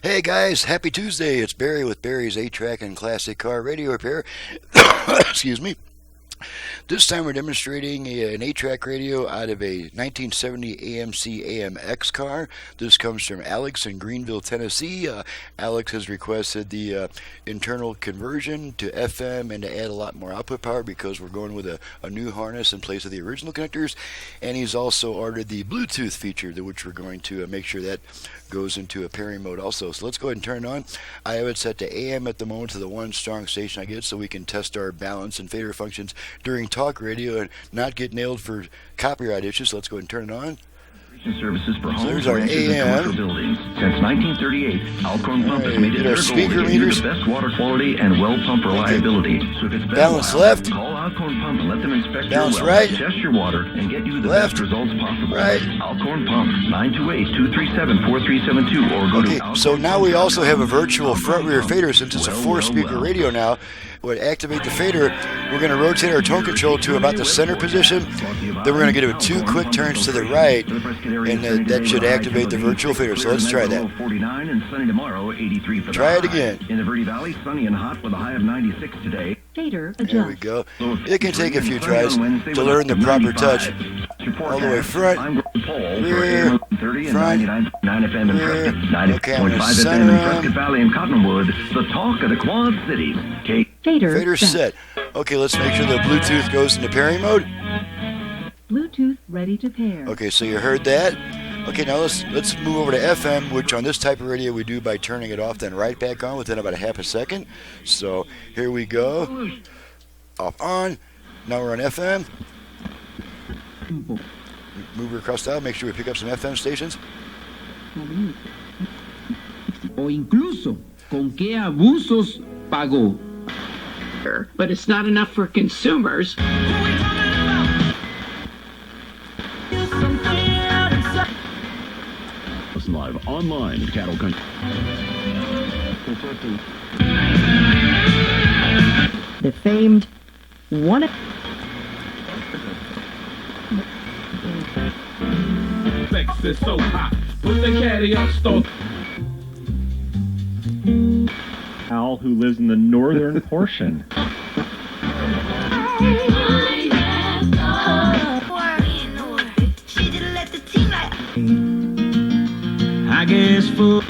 Hey guys, happy Tuesday. It's Barry with Barry's 8-Track and Classic Car Radio Repair. Excuse me. This time we're demonstrating an 8-track radio out of a 1970 AMC AMX car. This comes from Alex in Greenville, Tennessee. Alex has requested the internal conversion to FM and to add a lot more output power because we're going with a new harness in place of the original connectors. And he's also ordered the Bluetooth feature, which we're going to make sure that goes into a pairing mode also. So let's go ahead and turn it on. I have it set to AM at the moment, to the one strong station I get, so we can test our balance and fader functions during talk radio and not get nailed for copyright issues. So let's go ahead and turn it on. Services for homes, there's our ranches, and AM. commercial buildings. Since 1938, Alcorn Pump has made it our their goal speaker to give you meters. the best water quality and well pump reliability. So if it's bad Balance water, left. call Alcorn Pump and let them inspect Balance your well, right. test your water, and get you the Left. best results possible. Right. Alcorn Pump, 928-237-4372, or go Okay, to so now we also have a virtual front-rear fader since it's a four-speaker radio now. We'll activate the fader. We're going to rotate our tone control to about the center position. Then we're going to give it 2 quick turns to the right, and that should activate the virtual fader. So let's try that. 49 and sunny tomorrow, 83 for the Try it high. again. In the Verde Valley, sunny and hot with a high of 96 today. Fader There we adjust. go. It can take a few tries to learn the proper touch. All the way front, rear, front, rear. Okay, I'm going to center in 'em. Prescott Valley and Cottonwood, the talk of the Quad Cities. Fader set. Okay, let's make sure the Bluetooth goes into pairing mode. Bluetooth ready to pair. Okay, so you heard that. Okay, now let's move over to FM, which on this type of radio we do by turning it off, then right back on within about a half a second. So here we go. Off on. Now we're on FM. Move her across the aisle. Make sure we pick up some FM stations. O incluso, con qué abusos pagó. But it's not enough for consumers. Listen live online at Cattle Country. The famed one. Is so hot. Put the caddy up, stove. Al, who lives in the northern portion. I guess for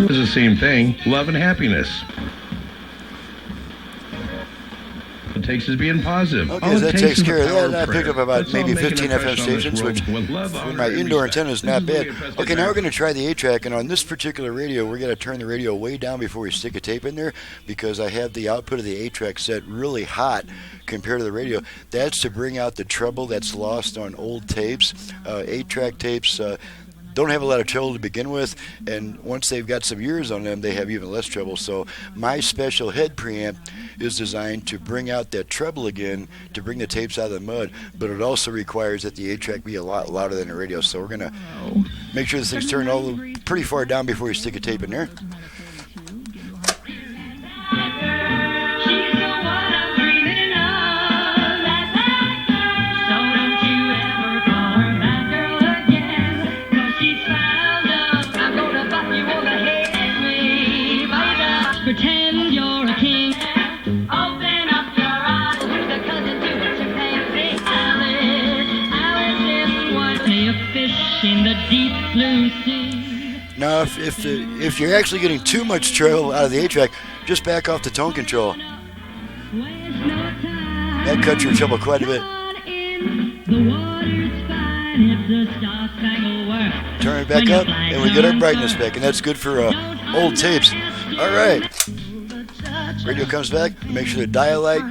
It's the same thing, love and happiness. It takes is being positive. Okay, All it so that takes takes is care of the that. power And I prayer. picked up about Let's all maybe make an 15 FM impression on this stations, world which with love, for honor, my and indoor respect. antenna is This not is Louis bad. at Prescott Okay, now we're Valley. going to try the 8-track, and on this particular radio, we're going to turn the radio way down before we stick a tape in there because I have the output of the 8-track set really hot compared to the radio. That's to bring out the treble that's lost on old tapes. 8-track tapes don't have a lot of trouble to begin with, and once they've got some years on them, they have even less trouble. So my special head preamp is designed to bring out that treble again, to bring the tapes out of the mud, but it also requires that the 8-track be a lot louder than the radio. So we're going to make sure this thing's turned pretty far down before we stick a tape in there. Pretend you're a king. Open up your eyes. Who's a cousin to what you fancy? Alice in Wonderland. A fish in the deep blue sea. Now, if you're actually getting too much treble out of the 8-track, just back off the tone control. That cuts your treble quite a bit. Turn it back up, and we get our brightness back, and that's good for old tapes. All right. Radio comes back. Make sure the dial light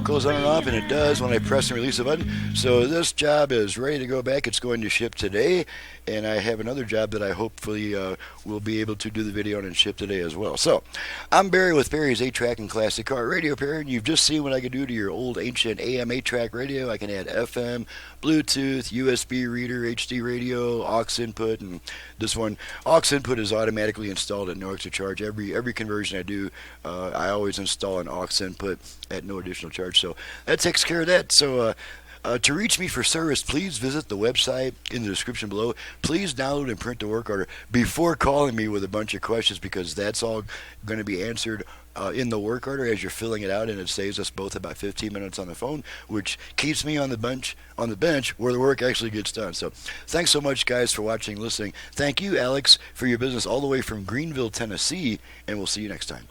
goes on and off, and it does when I press and release the button. So this job is ready to go back. It's going to ship today, and I have another job that I hopefully will be able to do the video on and ship today as well. So I'm Barry with Barry's 8-Track and Classic Car Radio Repair, and you've just seen what I can do to your old ancient AM 8-track radio. I can add FM, Bluetooth, USB reader, HD radio, aux input, and this one, aux input is automatically installed at no extra charge. Every conversion I do, I always install an aux input at no additional charge. So that takes care of that. So To reach me for service, please visit the website in the description below. Please download and print the work order before calling me with a bunch of questions, because that's all going to be answered in the work order as you're filling it out, and it saves us both about 15 minutes on the phone, which keeps me on the bench where the work actually gets done. So thanks so much, guys, for watching and listening. Thank you, Alex, for your business all the way from Greenville, Tennessee, and we'll see you next time.